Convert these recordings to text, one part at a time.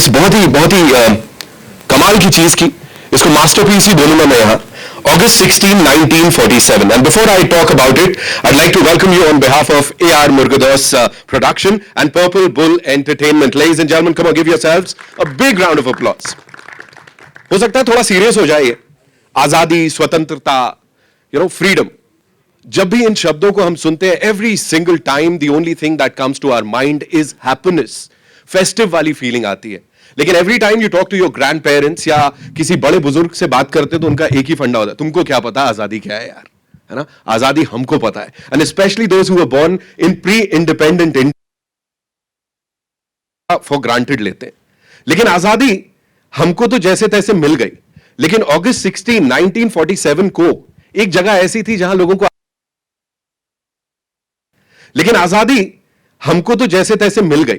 इस बहुत ही कमाल की चीज की, इसको मास्टरपीस ही बोलूंगा मैं यहाँ. August 16, 1947. And before I talk about it, I'd like to welcome you on behalf of A.R. Murgados Production and Purple Bull Entertainment. Ladies and gentlemen, come on, give yourselves a big round of applause. हो सकता है थोड़ा serious हो जाए ये. आजादी, स्वतंत्रता, freedom. जब भी इन शब्दों को हम सुनते हैं, every single time the only thing that comes to our mind is happiness. Festive वाली फीलिंग आती है. लेकिन every time you talk to your grandparents या किसी बड़े बुजुर्ग से बात करते तो उनका एक ही फंडा होता है, तुमको क्या पता आजादी क्या है यार, है ना. आजादी हमको पता है. And especially those who were born in pre independent India for granted लेते हैं. लेकिन आजादी हमको तो जैसे तैसे मिल गई. लेकिन अगस्त 16, 1947 को एक जगह ऐसी थी जहां लोगों को, लेकिन आजादी हमको तो जैसे तैसे मिल गई.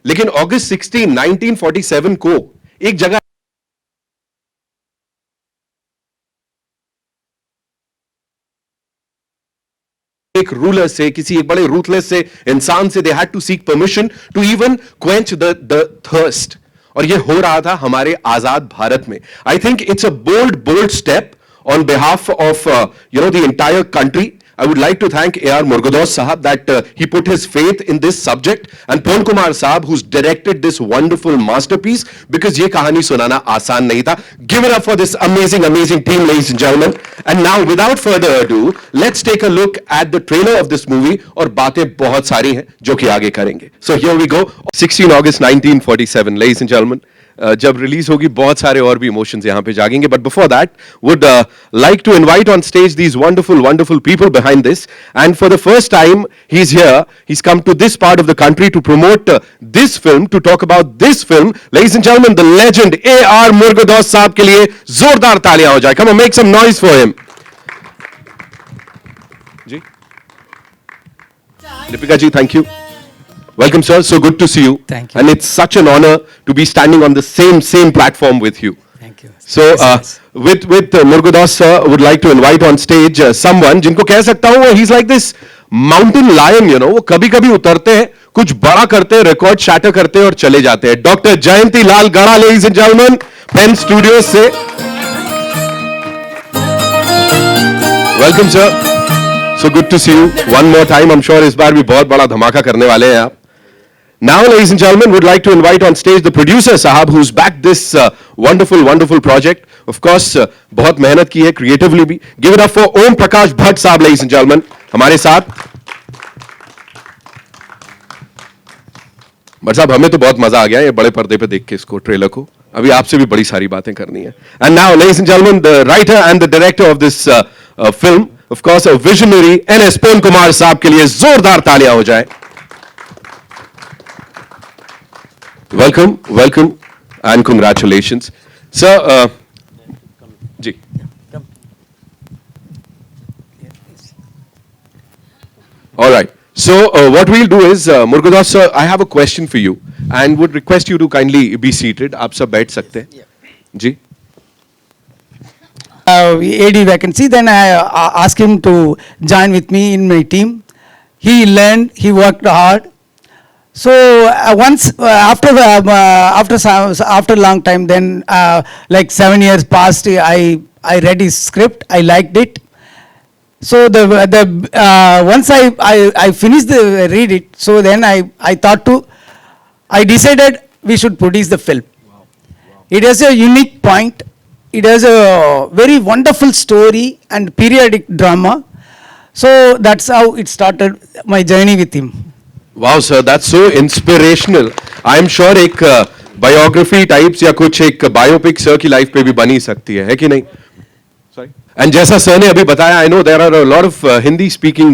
लेकिन अगस्त 16, 1947 को एक जगह एक रूलर से, किसी एक बड़े रूथलेस से इंसान से, they had to seek permission to even quench the thirst. और ये हो रहा था हमारे आजाद भारत में. I think it's a bold step on behalf of the entire country. I would like to thank A.R. Murgados Sahab that he put his faith in this subject, and Pon Kumar Sahab who's directed this wonderful masterpiece, because ye kahani sunana aasan nahi tha. Give it up for this amazing team, ladies and gentlemen. And now without further ado, let's take a look at the trailer of this movie. और बातें बहुत सारी हैं जो कि आगे करेंगे. So here we go. 16 August 1947, ladies and gentlemen. जब रिलीज होगी बहुत सारे और भी इमोशंस यहां पे जागेंगे. But before that would like to invite on stage these wonderful people behind this. And for the first time he is here. He is come to this part of the country to promote this film, to talk about this film. Ladies and gentleman, the legend A.R. Murugadoss साहब के लिए जोरदार तालियां हो जाए. Come on, make some noise for him. जी Deepika ji, thank you. Welcome, sir. So good to see you. Thank you. And it's such an honor to be standing on the same platform with you. Thank you. So, with Murgadas sir, would like to invite on stage someone जिनको कह सकता हूँ, he's like this mountain lion, वो कभी-कभी उतरते हैं, कुछ बड़ा करते हैं, रिकॉर्ड शैटर करते हैं और चले जाते हैं. डॉक्टर जयंती लाल गड़ा, ladies and gentlemen, Pen studios से. Welcome, sir. So good to see you one more time. I'm sure इस बार भी बहुत बड़ा धमाका करने वाले हैं आप. Now, ladies and gentlemen, would like to invite on stage the producer Sahab, who's backed this wonderful project. Of course, बहुत मेहनत की है creatively भी. Give it up for Om Prakash Bhatt Sahab, ladies and gentlemen, हमारे साथ. But साहब, हमें तो बहुत मजा आ गया ये बड़े पर्दे पे देख के इसको, ट्रेलर को. अभी आपसे भी बड़ी सारी बातें करनी है. And now, ladies and gentlemen, the writer and the director of this film, of course, a visionary, N.S. Pon Kumar Sahab के लिए जोरदार तालियां हो जाए. Welcome and congratulations, sir. Ji. All right. So what we'll do is, Murgadas sir, I have a question for you and would request you to kindly be seated. आप सब बैठ सकते हैं. जी. AD vacancy. Then I asked him to join with me in my team. He learned. He worked hard. So once after a long time, then like 7 years passed, I read his script. I liked it. So once I finished read it, so then I decided we should produce the film. Wow. It has a unique point. It has a very wonderful story and periodic drama. So that's how it started my journey with him. Wow, sir, that's so inspirational. I'm sure एक biography types या कुछ एक biopic sir की life पे भी बनी सकती है कि नहीं? Sorry. And जैसा sir ने अभी बताया, I know there are a lot of Hindi speaking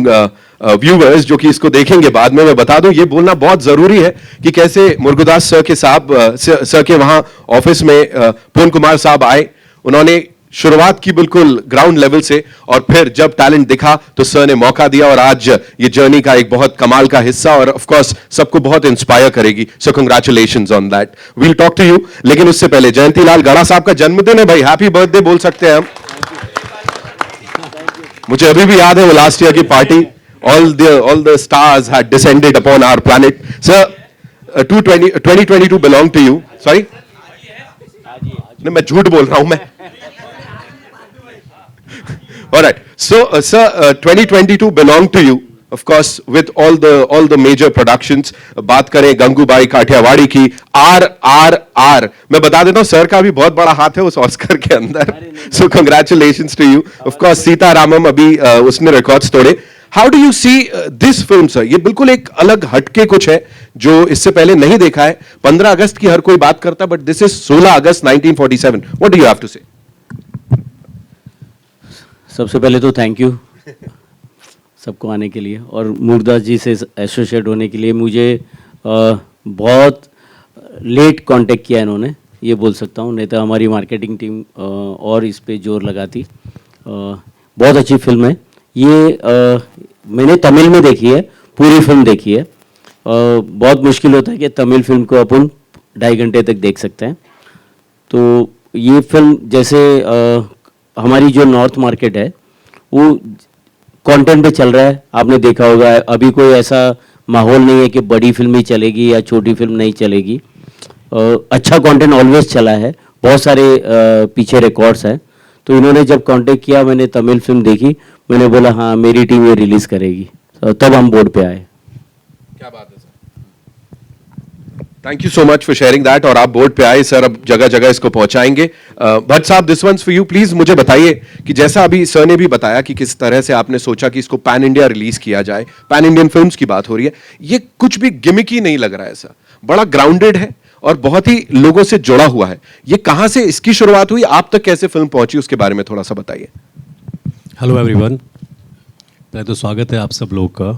viewers जो कि इसको देखेंगे बाद में. मैं बता दूं, ये बोलना बहुत जरूरी है कि कैसे मुर्गदास सर के सर के वहाँ ऑफिस में पोन कुमार साहब आए. उन्होंने शुरुआत की बिल्कुल ग्राउंड लेवल से, और फिर जब टैलेंट दिखा तो सर ने मौका दिया, और आज ये जर्नी का एक बहुत कमाल का हिस्सा, और ऑफ कोर्स सबको बहुत इंस्पायर करेगी. So congratulations on that. We'll talk to you. लेकिन उससे पहले जयंती लाल गड़ा साहब का जन्मदिन है भाई. हैप्पी बर्थडे बोल सकते हैं हम. मुझे अभी भी याद है वो लास्ट ईयर की party. all the stars had descended upon our planet. Sir, 2022 belong to you? Sorry? नहीं, मैं झूठ बोल रहा हूं मैं. All right. So, sir, 2022 belong to you, of course, with all the major productions. बात करें गंगूबाई काठियावाड़ी की, RRR. मैं बता देता हूं, सर का भी बहुत बड़ा हाथ है उस ऑस्कर के अंदर. So, congratulations to you. Of course, Sita Ramam अभी उसने रिकॉर्ड्स तोड़े. How do you see this film, sir? ये बिल्कुल एक अलग हटके कुछ है जो इससे पहले नहीं देखा है. 15 अगस्त की हर कोई बात करता है, but this is 16 August 1947. What do you have to say? सबसे पहले तो थैंक यू सबको आने के लिए, और मुरदास जी से एसोसिएट होने के लिए. मुझे बहुत लेट कांटेक्ट किया इन्होंने, ये बोल सकता हूँ, नहीं तो हमारी मार्केटिंग टीम और इस पे जोर लगाती. बहुत अच्छी फिल्म है ये. मैंने तमिल में देखी है, पूरी फिल्म देखी है. बहुत मुश्किल होता है कि तमिल फिल्म को अपन 2.5 घंटे तक देख सकते हैं. तो ये फिल्म जैसे हमारी जो नॉर्थ मार्केट है वो कंटेंट पे चल रहा है. आपने देखा होगा अभी कोई ऐसा माहौल नहीं है कि बड़ी फिल्म ही चलेगी या छोटी फिल्म नहीं चलेगी. अच्छा कंटेंट ऑलवेज चला है, बहुत सारे पीछे रिकॉर्ड्स हैं. तो इन्होंने जब कांटेक्ट किया, मैंने तमिल फिल्म देखी, मैंने बोला हाँ मेरी टीम ये रिलीज़ करेगी. तब हम बोर्ड पे आए. क्या बात है sir. Thank you so much for sharing that. और आप बोर्ड पे आए सर, अब जगह जगह इसको पहुंचाएंगे. भट्ट साहब, this one's for you. Please मुझे बताइए कि जैसा अभी सर ने भी बताया कि किस तरह से आपने सोचा कि इसको पैन इंडिया रिलीज किया जाए. पैन इंडियन फिल्म्स की बात हो रही है. ये कुछ भी गिमिकी नहीं लग रहा है सर, बड़ा ग्राउंडेड है और बहुत ही लोगों से जुड़ा हुआ है. ये कहां से इसकी शुरुआत हुई, आप तक कैसे फिल्म पहुंची, उसके बारे में थोड़ा सा बताइए. हेलो एवरीवन, पहले तो स्वागत है आप सब लोग का,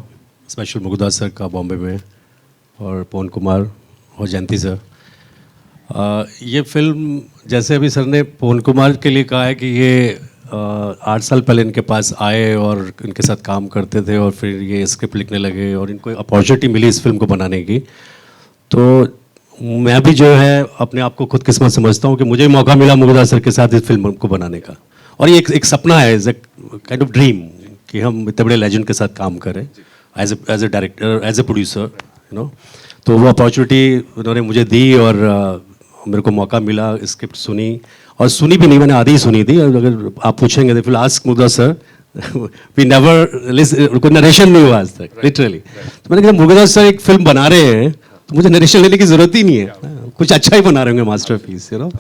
स्पेशल मुगदास सर का बॉम्बे में, और पवन कुमार और जयंती सर. ये फिल्म जैसे अभी सर ने पवन कुमार के लिए कहा है कि ये 8 साल पहले इनके पास आए और इनके साथ काम करते थे और फिर ये स्क्रिप्ट लिखने लगे और इनको अपॉर्चुनिटी मिली इस फिल्म को बनाने की. तो मैं भी जो है अपने आप को खुदकिस्मत समझता हूँ कि मुझे मौका मिला मुगदास सर के साथ इस फिल्म को बनाने का. और ये एक सपना है, as a kind of dream कि हम इतने बड़े लेजेंड के साथ काम करें as a director, as a producer, you know. तो वो अपॉर्चुनिटी उन्होंने मुझे दी और मेरे को मौका मिला. स्क्रिप्ट सुनी, और सुनी भी नहीं, मैंने आधी ही सुनी थी. अगर आप पूछेंगे तो फिर आस्क मुगदास सर, वी नेवर, कोई नरेशन नहीं हुआ आज तक, लिटरली. तो मैंने कहा मुगदास सर एक फिल्म बना रहे हैं तो मुझे नरेशन लेने की ज़रूरत ही नहीं है, कुछ अच्छा ही बना रहे होंगे, मास्टरपीस, यू नो.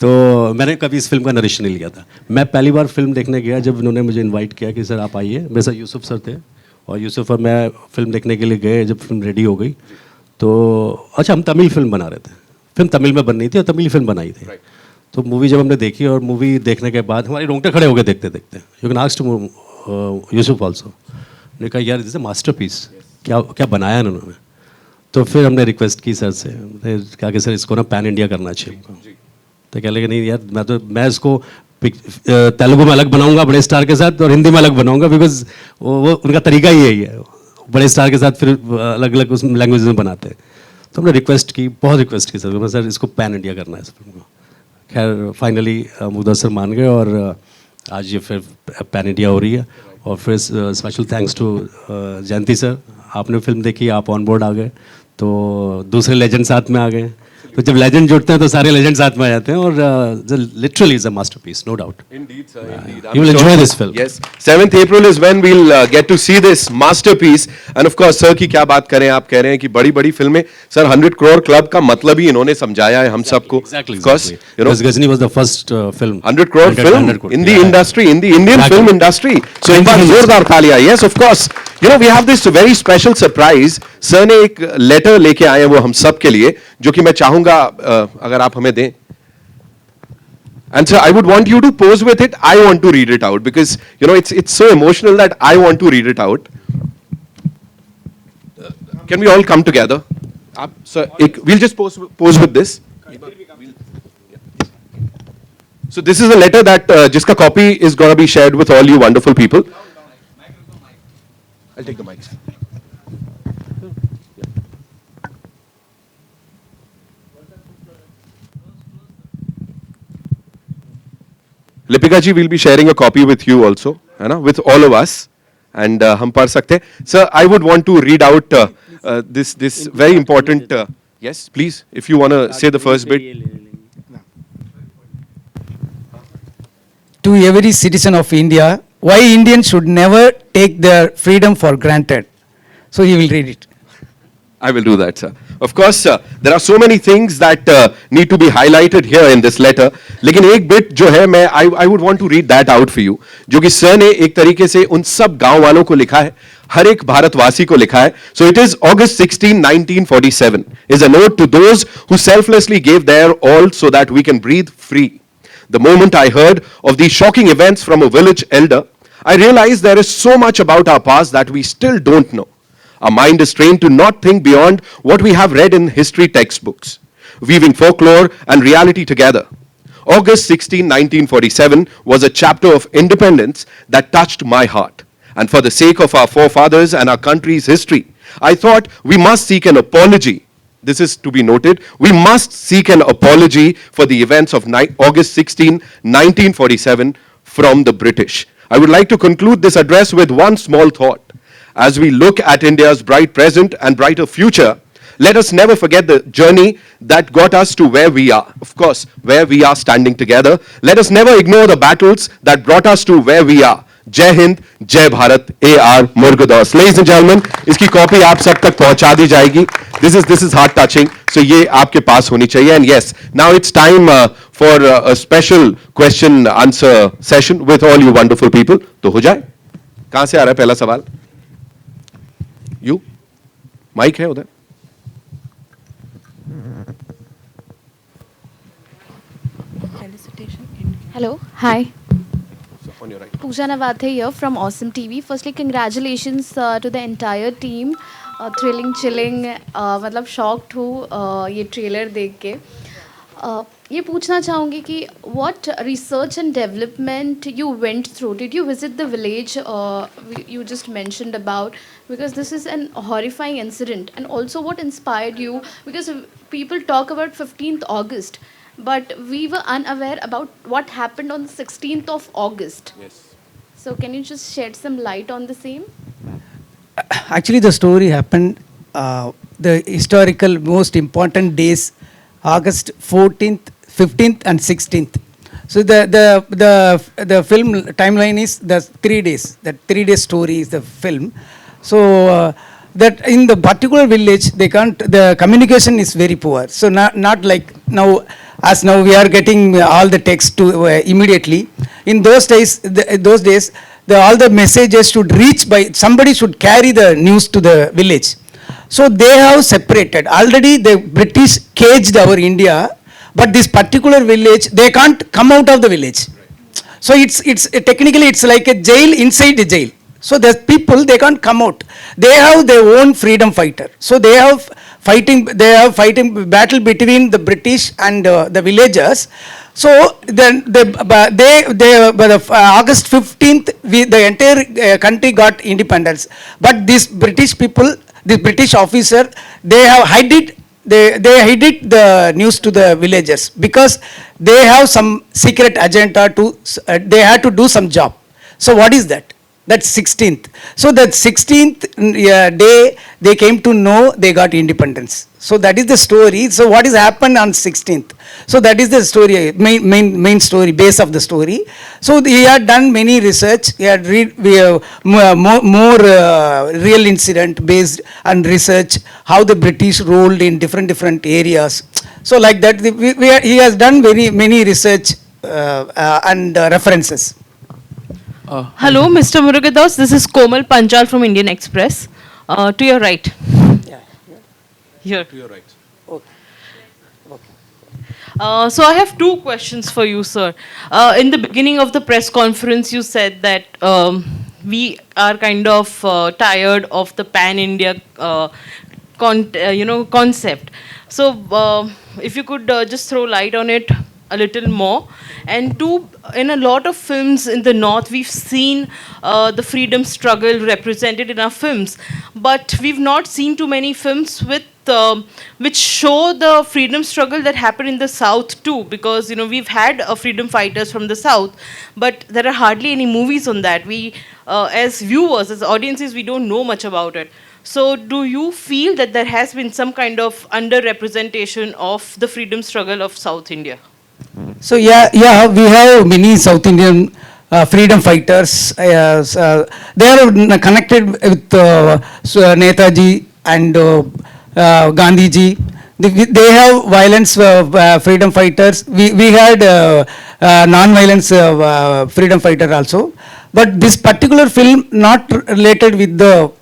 तो मैंने कभी इस फिल्म का नरेशन नहीं लिया था. मैं पहली बार फिल्म देखने गया जब उन्होंने मुझे इनवाइट किया कि सर आप आइए. मेरे साथ यूसुफ सर थे, और यूसुफ और मैं फिल्म देखने के लिए गए. जब फिल्म रेडी हो गई तो अच्छा, हम तमिल फिल्म बना रहे थे, फिल्म तमिल में बन रही थी और तमिल फिल्म बनाई थी. तो मूवी जब हमने देखी, और मूवी देखने के बाद हमारे रोंगटे खड़े हो गए देखते देखते. You can ask Yusuf also. ने कहा यार दिस ए मास्टरपीस, क्या क्या बनाया उन्होंने. तो फिर हमने रिक्वेस्ट की सर से, कहा कि सर इसको ना पैन इंडिया करना चाहिए हमको. तो कह लगे नहीं यार, मैं इसको तेलुगु में अलग बनाऊंगा बड़े स्टार के साथ, और हिंदी में अलग बनाऊंगा, बिकॉज वो उनका तरीका ही यही है, बड़े स्टार के साथ फिर अलग अलग उस लैंग्वेज में बनाते हैं. तो हमने रिक्वेस्ट की, बहुत रिक्वेस्ट की सर इसको पैन इंडिया करना है इस फिल्म को. खैर फाइनली मुगदास सर मान गए, और आज ये फिर पैन इंडिया हो रही है. और फिर special thanks to Jayanti sir, आपने फिल्म देखी, आप ऑन बोर्ड आ गए, तो दूसरे लेजेंड साथ में आ गए. तो जब लेजेंड जुड़ते हैं तो सारे लेजेंड साथ में आ जाते हैं, और literally is a masterpiece, no doubt. Indeed, sir. Indeed. You will enjoy this film. Yes. 7th April is when we'll get to see this masterpiece. And of course, sir की क्या बात करें, आप कह रहे हैं कि बड़ी-बड़ी फिल्में, सर 100 करोड़ क्लब का मतलब ही इन्होंने समझाया है हम सबको. Exactly. Of course, you know, Because Ghazni was the first film. 100 crore film 100 crore. in the Yeah. industry, in the Indian Exactly. film industry. So एक बार जोरदार तालियां. Yes, of course. You know, we have this very special surprise. Sir ने एक letter लेके आए हैं वो हम सब के लिए, जो कि मैं चाहूंगा अगर आप हमें दें. And sir, I would want you to pose with it. I want to read it out because you know it's so emotional that I want to read it out. Can we all come together? Sir, we'll just pose with this. So this is a letter that जिसका copy is going to be shared with all you wonderful people. I'll take the mic. Lipika ji will be sharing a copy with you also, है ना, with all of us, and हम पढ़ सकते हैं. Sir, I would want to read out this very important Yes, please, if you want to say the first bit. To every citizen of India, why Indians should never take their freedom for granted. So he will read it. I will do that, sir. Of course, sir, there are so many things that need to be highlighted here in this letter. लेकिन एक bit जो है मैं I would want to read that out for you. जो कि sir ने एक तरीके से उन सब गांव वालों को लिखा है, हर एक भारतवासी को लिखा है. So it is August 16, 1947 is a note to those who selflessly gave their all so that we can breathe free. The moment I heard of these shocking events from a village elder, I realized there is so much about our past that we still don't know. Our mind is trained to not think beyond what we have read in history textbooks, weaving folklore and reality together. August 16, 1947 was a chapter of independence that touched my heart. And for the sake of our forefathers and our country's history, I thought we must seek an apology. This is to be noted. We must seek an apology for the events of August 16, 1947 from the British. I would like to conclude this address with one small thought. As we look at India's bright present and brighter future, let us never forget the journey that got us to where we are. Of course, where we are standing together. Let us never ignore the battles that brought us to where we are. जय हिंद, जय Bharat, A.R. Murugadoss. Ladies and gentlemen, इसकी copy आप सब तक पहुंचा दी जाएगी. This is heart touching. So ये आपके पास होनी चाहिए. And yes, now it's time for a special question answer session with all you wonderful people. तो हो जाए. कहां से आ रहा है पहला सवाल? You? माइक है उधर? Hello, hi. On your right. Pooja Navathe here from Awesome TV. Firstly, congratulations to the entire team. Thrilling, chilling, मतलब shocked हूँ ये trailer देख के. ये पूछना चाहूँगी कि what research and development you went through? Did you visit the village you just mentioned about? Because this is an horrifying incident. And also what inspired you? Because people talk about 15th August. But we were unaware about what happened on the 16th of August. Yes. So can you just shed some light on the same? Actually, the story happened, the historical most important days, August 14th, 15th and 16th. So the film timeline is the 3 days. That 3-day story is the film. So that in the particular village, they can't, the communication is very poor. So not like now, as now we are getting all the text to immediately. In those days, all the messages should reach by, somebody should carry the news to the village. So they have separated. Already the British caged our India, but this particular village, they can't come out of the village. So it's technically it's like a jail inside the jail. So the people, they can't come out. They have their own freedom fighter. So they have fighting battle between the British and the villagers. So then by the August 15th, the entire country got independence. But these British people, the British officer, they have hid the news to the villagers because they have some secret agenda to, they had to do some job. So what is that? That's 16th. So that 16th day, they came to know they got independence. So that is the story. So what has happened on 16th? So that is the story, main story, base of the story. So he had done many research. He had more real incident based on research, how the British ruled in different areas. So like that, he has done many research and references. Hello, Mr. Murugadas. This is Komal Panchal from Indian Express. To your right. Yeah. Here. To your right. So I have two questions for you, sir. In the beginning of the press conference, you said that we are kind of tired of the pan-India concept. So if you could just throw light on it a little more. And two, in a lot of films in the North, we've seen the freedom struggle represented in our films. But we've not seen too many films with which show the freedom struggle that happened in the South too. Because, we've had freedom fighters from the South, but there are hardly any movies on that. We, as viewers, as audiences, we don't know much about it. So, do you feel that there has been some kind of underrepresentation of the freedom struggle of South India? So yeah, we have many South Indian freedom fighters. They are connected with Netaji and Gandhiji. They have violence freedom fighters. We had non-violence freedom fighter also. But this particular film not related with the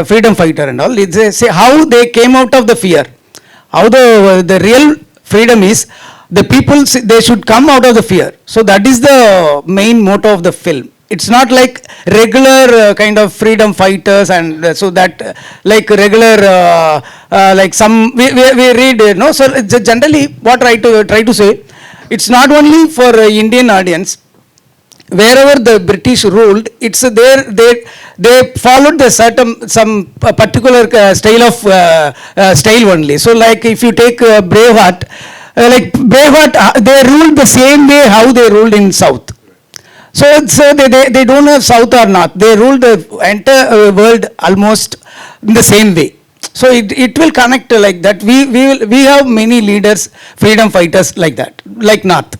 freedom fighter and all. It's say how they came out of the fear. How the real freedom is, the people they should come out of the fear. So that is the main motto of the film. It's not like regular kind of freedom fighters and so that like regular like some we read no. So it's generally what I try to say, it's not only for Indian audience. Wherever the British ruled, it's there they followed the certain some particular style of style only. So like if you take Braveheart, like Braveheart, they ruled the same way how they ruled in South. So they don't have South or North. They rule the entire world almost in the same way. So it will connect like that. We have many leaders, freedom fighters like that, like North.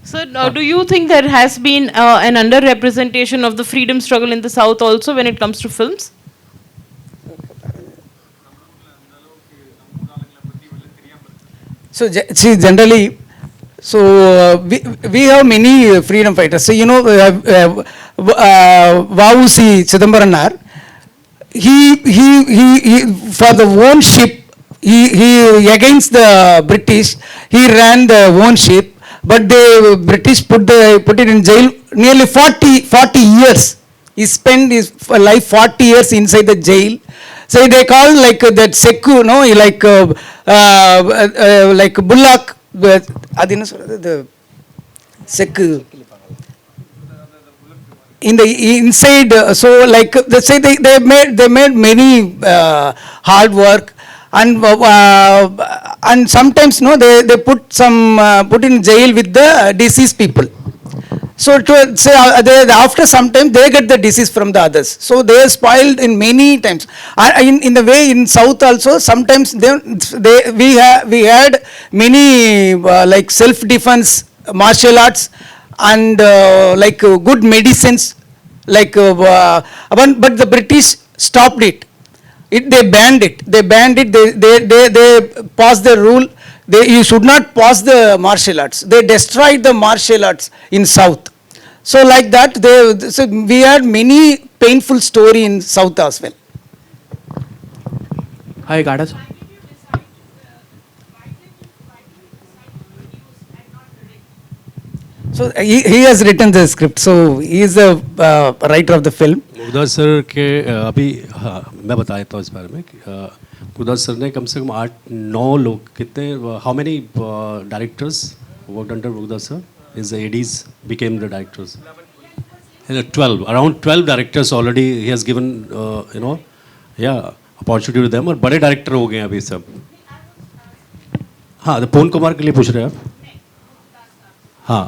So, do you think there has been an underrepresentation of the freedom struggle in the South also when it comes to films? So see generally, so we have many freedom fighters. So you know, Vausi Chidambaram, he for the own ship, he against the British, he ran the own ship, but the British put it in jail nearly 40 years. He spent his life 40 years inside the jail. So they call like that Seku, no, like Bullock, the Seku. In the inside, so like they say they made many hard work, and sometimes no they put in jail with the deceased people. So to say after some time they get the disease from the others. So they are spoiled in many times. In the way in South also sometimes we had many like self defense martial arts and like good medicines like but the British stopped it. They banned it. They passed the rule. You should not pass the martial arts. They destroyed the martial arts in South. So like that, so we had many painful story in South as well. Hi, Gadas. So he has written the script. So he is the writer of the film. मुर्दास sir के अभी हाँ मैं बता देता हूँ इस बारे में मुर्दास सर ने कम से कम 8-9 लोग कितने how many directors worked under मुर्दास sir is the ADs became the directors 12 around 12 directors already he has given you know या अपॉर्चुनिटी टू देम और बड़े डायरेक्टर हो गए हैं अभी सब हाँ तो पवन कुमार के लिए पूछ रहे हैं आप हाँ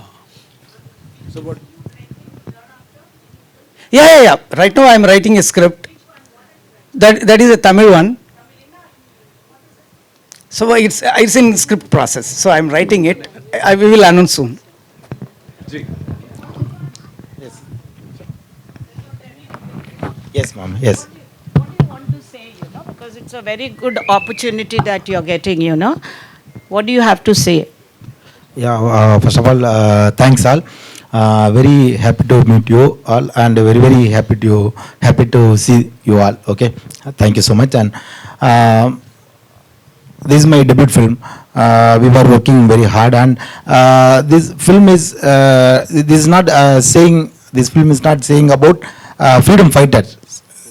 Yeah. Right now I am writing a script. That is a Tamil one. So it's in script process. So I am writing it. We will announce soon. Yes, ma'am. Yes. What do you want to say, because it's a very good opportunity that you're getting, What do you have to say? Yeah, first of all, thanks all. Very happy to meet you all and very, very happy to see you all. Okay. Thank you so much. And this is my debut film. We were working very hard and this film is not saying about freedom fighters.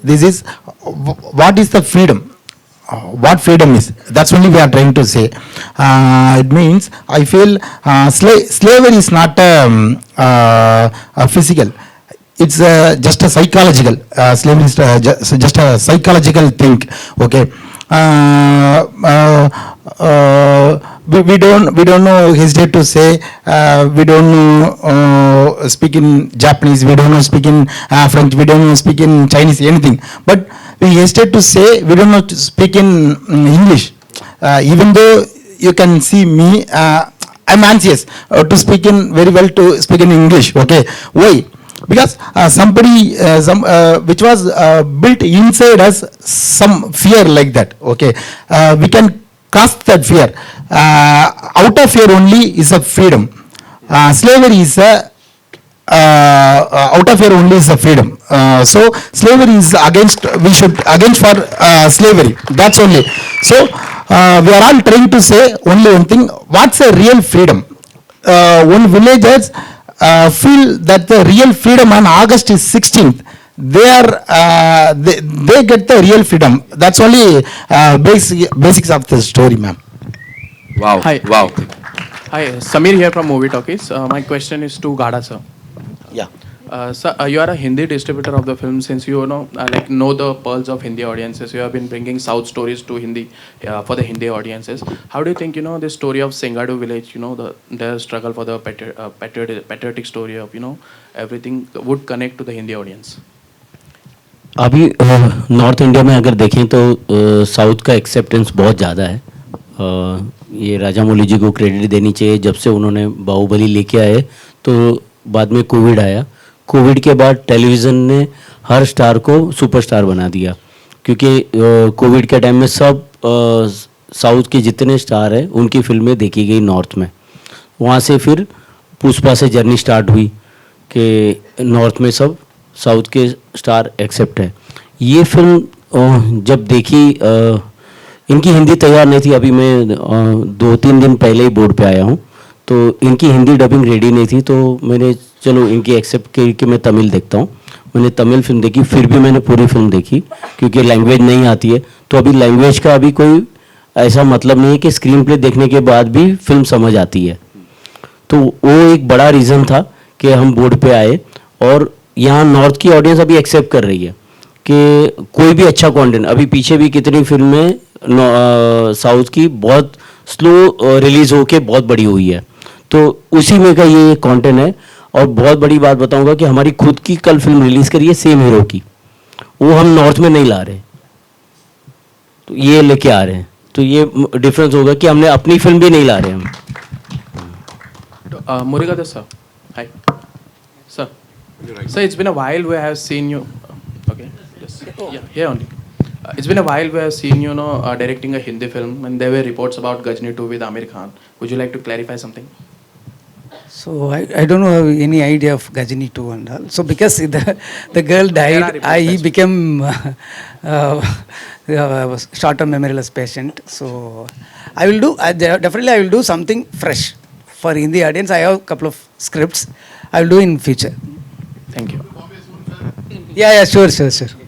This is what is the freedom? What freedom is? That's only we are trying to say. It means I feel slavery is not physical. It's just a psychological. Slavery is just a psychological thing. Okay. we don't know hesitate to say we don't know speak in Japanese, we don't know speak in French, we don't know speak in Chinese, anything. But we hesitate to say we don't know to speak in English. Even though you can see me, I'm anxious to speak in very well to speak in English. Okay, why? Because somebody which was built inside us some fear like that. Okay, we can cast that fear. Out of fear only is a freedom. Slavery is a out of fear only is a freedom. So slavery is against, we should against for slavery. That's only. So we are all trying to say only one thing. What's a real freedom? When villagers feel that the real freedom on August is 16th, they get the real freedom. That's only basics of the story, ma'am. Wow. Hi. Wow. Hi, Samir here from Movie Talkies. My question is to Gada sir. Yeah. Sir, you are a Hindi distributor of the film. Since you know the pearls of Hindi audiences, you have been bringing South stories to Hindi for the Hindi audiences. How do you think the story of Singadu village, their struggle for the patriotic story of everything would connect to the Hindi audience? अभी north India में अगर देखें तो south का acceptance बहुत ज़्यादा है। ये राजामौली जी को क्रेडिट देनी चाहिए, जब से उन्होंने बाहुबली लेके आए तो बाद में कोविड आया। कोविड के बाद टेलीविज़न ने हर स्टार को सुपरस्टार बना दिया, क्योंकि कोविड के टाइम में सब साउथ के जितने स्टार हैं उनकी फिल्में देखी गई नॉर्थ में। वहाँ से फिर पुष्पा से जर्नी स्टार्ट हुई कि नॉर्थ में सब साउथ के स्टार एक्सेप्ट है। ये फिल्म जब देखी, इनकी हिंदी तैयार नहीं थी। अभी मैं 2-3 दिन पहले ही बोर्ड पे आया हूँ, तो इनकी हिंदी डबिंग रेडी नहीं थी, तो मैंने चलो इनकी एक्सेप्ट की कि मैं तमिल देखता हूँ। मैंने तमिल फिल्म देखी, फिर भी मैंने पूरी फिल्म देखी क्योंकि लैंग्वेज नहीं आती है। तो अभी लैंग्वेज का अभी कोई ऐसा मतलब नहीं है कि स्क्रीन प्ले देखने के बाद भी फिल्म समझ आती है। तो वो एक बड़ा रीज़न था कि हम बोर्ड पे आए, और यहाँ नॉर्थ की ऑडियंस अभी एक्सेप्ट कर रही है कि कोई भी अच्छा कंटेंट। अभी पीछे भी कितनी फिल्में साउथ की बहुत स्लो रिलीज होके बहुत बड़ी हुई है, तो उसी में का ये कंटेंट है। और बहुत बड़ी बात बताऊंगा कि हमारी खुद की कल फिल्म रिलीज करी है सेम हीरो की, वो हम नॉर्थ में नहीं ला रहे, तो ये लेके आ रहे हैं। तो ये डिफरेंस होगा कि हमने अपनी फिल्म भी नहीं ला रहे हम। Murugada sir, hi. Sir, sir, it's been a while we have seen you. Okay, yes, yeah, here only. It's been a while we have seen you directing a Hindi film, and there were reports about Gajni 2 with Amir Khan. Would you like to clarify something? So I don't have any idea of Gajini 2 and all. So because the girl died, he became short-term memory loss patient. So I will do, definitely I will do something fresh for Hindi audience. I have a couple of scripts. I will do in future. Thank you. Yeah, sure.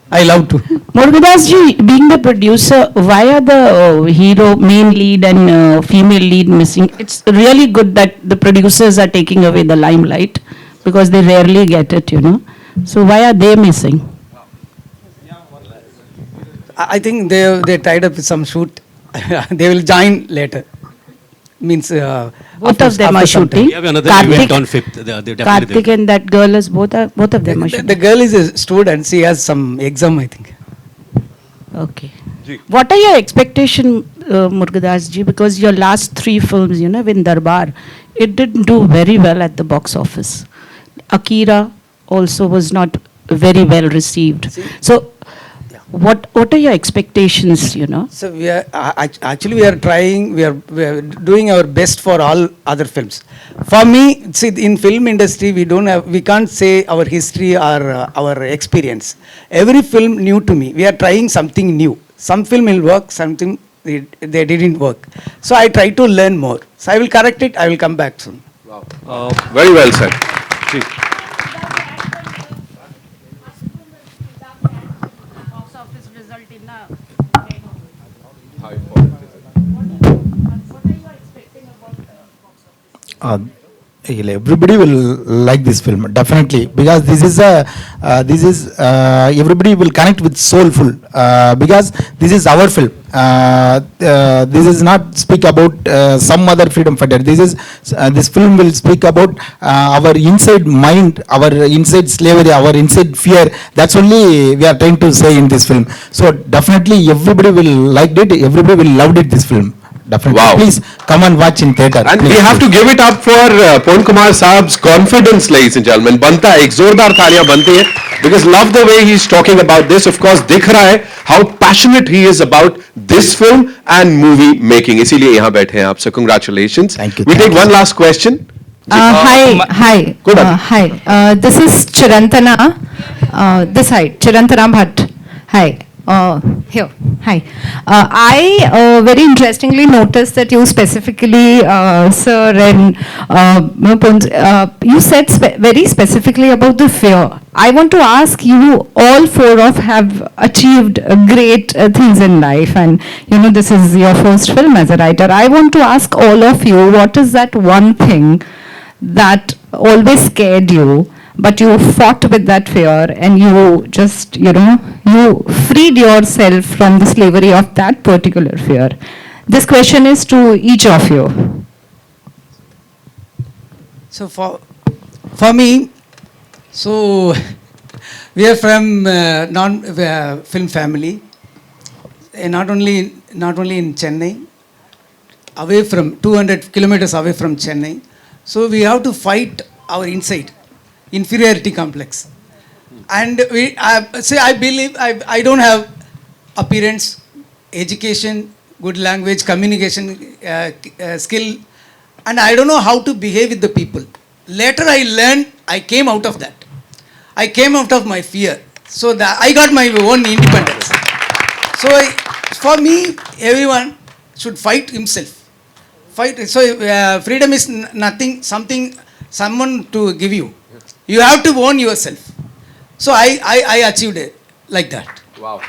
I love to. Murugadas ji, being the producer, why are the hero, main lead and female lead missing? It's really good that the producers are taking away the limelight because they rarely get it, So why are they missing? I think they tied up with some shoot. They will join later. Means Both of them are shooting. We have another event on 5th. They definitely Karthik and that girl is both of them are shooting. The girl is a student. She has some exam, I think. Okay. What are your expectations, Murugadas ji? Because your last 3 films, in Darbar, it didn't do very well at the box office. Akira also was not very well received. So, what are your expectations? So we are actually we are trying. We are doing our best for all other films. For me, see, in film industry, we can't say our history or our experience. Every film new to me. We are trying something new. Some film will work, something they didn't work. So I try to learn more. So I will correct it. I will come back soon. Wow. Very well said. Please. Everybody will like this film definitely, because everybody will connect with soulful, because this is our film. This is not speak about some other freedom fighter. This film will speak about our inside mind, our inside slavery, our inside fear. That's only we are trying to say in this film. So definitely everybody will liked it, everybody will loved it, this film. Definitely. Wow. Please come and watch in theater. And Please, we have to give it up for Pon Kumar Saab's confidence, ladies and gentlemen. बनता है, एक जोरदार तालियां बनती है, because love the way he's talking about this. Of course, दिख रहा है how passionate he is about this film and movie making. इसीलिए यहाँ बैठे हैं आप. So congratulations. Thank you, We thank take you. one last question. Hi. Go ahead. Hi. This is Chirantana. This side, Chirantana Bhatt. Hi. Here. Hi. I very interestingly noticed that you specifically, sir, and you said very specifically about the fear. I want to ask you, all four of have achieved great things in life, and this is your first film as a writer. I want to ask all of you, what is that one thing that always scared you, but you fought with that fear and you just, you freed yourself from the slavery of that particular fear? This question is to each of you. So for me, so we are from film family, not only in Chennai, away from 200 kilometers away from Chennai. So we have to fight our inside inferiority complex, and I believe I don't have appearance, education, good language, communication skill, and I don't know how to behave with the people. Later I learned, I came out of that. I came out of my fear, so that I got my own independence. So for me, everyone should fight himself. So freedom is nothing, someone to give you. You have to own yourself. So I achieved it like that. Wow.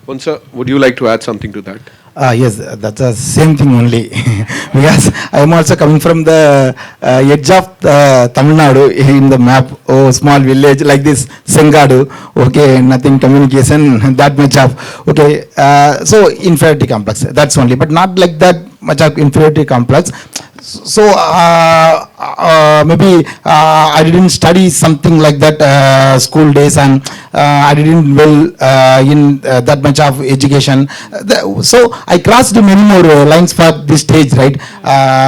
Pon sir, would you like to add something to that? Yes, that's the same thing only. Because I am also coming from the edge of Tamil Nadu in the map. Oh, small village like this, Sengadu. Okay, nothing communication, that much of. Okay, so inferiority complex. That's only, but not like that much of inferiority complex. So maybe I didn't study something like that school days, and I didn't well in that much of education. So I crossed many more lines for this stage, right?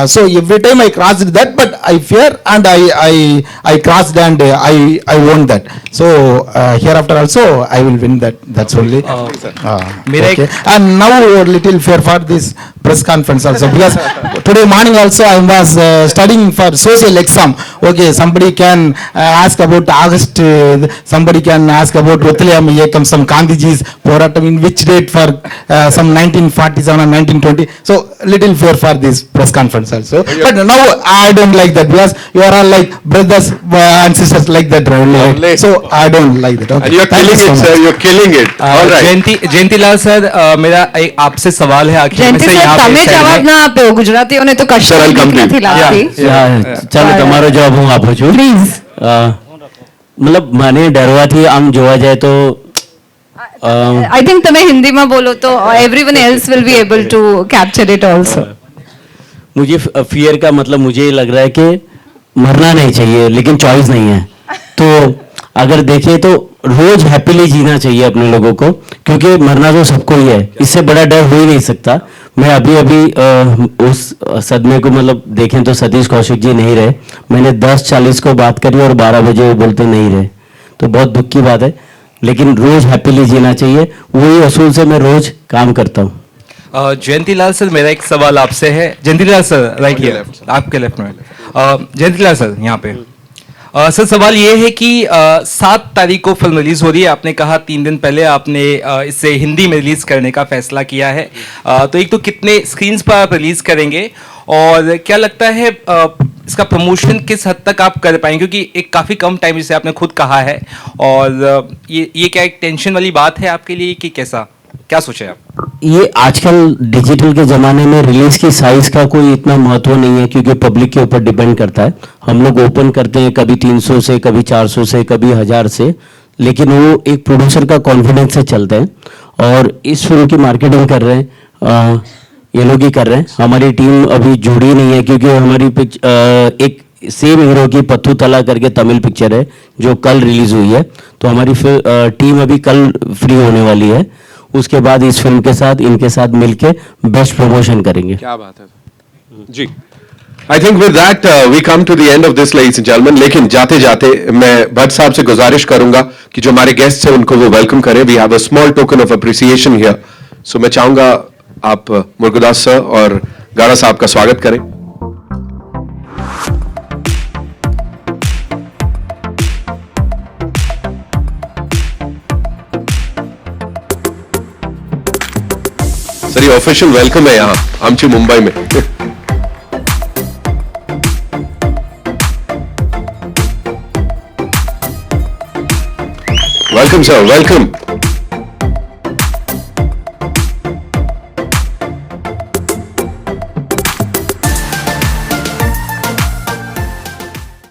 So every time I crossed that, but I fear, and I crossed, and I won that. So hereafter also I will win that. That's only. Okay. And now a little fear for this press conference also, because today morning also I was studying for social exam. Okay, somebody can ask about August, somebody can ask about Rothliam Yekam, some Gandhiji's Poratam, in which date for some 1947 and 1920. So little fear for this press conference also. But now I don't like that, because you are all like brothers and sisters like that, right? So I don't like that. Okay. And you're killing it, sir. You're killing it. All right. Jayantilal sir, मेरा एक आपसे सवाल है आखिर में જયંતિ से sir, यहाँ તમે पे જવાબ ના આપ્યો. ગુજરાતીઓને તો કશું Sir, I'll બીક complete. નથી લાગતી. ચાલો તમારો જવાબ હું આપું છું. Please. મતલબ મને ડરવાથી આમ જોવા જાય તો I think તમે હિન્દીમાં બોલો તો everyone else will be able to capture it also. मुझे फियर का मतलब मुझे ये लग रहा है कि मरना नहीं चाहिए, लेकिन चॉइस नहीं है. तो अगर देखें तो रोज हैप्पीली जीना चाहिए अपने लोगों को, क्योंकि मरना तो सबको ही है. इससे बड़ा डर हो ही नहीं सकता. मैं अभी उस सदमे को मतलब देखें तो सतीश कौशिक जी नहीं रहे. मैंने 10:40 को बात करी और 12 बजे वो बोलते नहीं रहे. तो बहुत दुख की बात है, लेकिन रोज हैप्पीली जीना चाहिए. वही असूल से मैं रोज काम करता हूँ. जयंतीलाल सर, मेरा एक सवाल आपसे है. जयंतीलाल सर, राइट हियर, आपके लेफ्ट में. जयंतीलाल सर यहाँ पे. सर सवाल ये है कि 7 तारीख को फिल्म रिलीज हो रही है. आपने कहा 3 दिन पहले आपने इसे हिंदी में रिलीज करने का फैसला किया है. तो एक तो कितने स्क्रीन्स पर आप रिलीज करेंगे, और क्या लगता है इसका प्रमोशन किस हद तक आप कर पाएंगे, क्योंकि एक काफ़ी कम टाइम जिसे आपने खुद कहा है, और ये क्या एक टेंशन वाली बात है आपके लिए कि कैसा? क्या सोचे आप? ये आजकल डिजिटल के ज़माने में रिलीज की साइज का कोई इतना महत्व नहीं है, क्योंकि पब्लिक के ऊपर डिपेंड करता है। हम लोग ओपन करते हैं कभी 300 से, कभी 400 से, कभी 1000 से, लेकिन वो एक प्रोड्यूसर का कॉन्फिडेंस से चलते हैं। और इस फिल्म की मार्केटिंग कर रहे हैं, ये लोग ही कर रहे हैं। हमारी टीम अभी जुड़ी नहीं है, क्योंकि हमारी एक सेम हीरो की पत्थू तला करके तमिल पिक्चर है जो कल रिलीज हुई है, तो हमारी टीम अभी कल फ्री होने वाली है। उसके बाद इस फिल्म के साथ इनके साथ मिलके बेस्ट प्रमोशन करेंगे। क्या बात है जी। I think with that we come to the end of this ladies and gentleman. लेकिन जाते जाते मैं भट्ट साहब से गुजारिश करूंगा कि जो हमारे गेस्ट हैं उनको वो वेलकम करें। We have a small token of appreciation here. So मैं चाहूंगा आप मुर्गदास सर और गाड़ा साहब का स्वागत करें। सर ये ऑफिशियल वेलकम है यहाँ आमची मुंबई में। Welcome sir, welcome.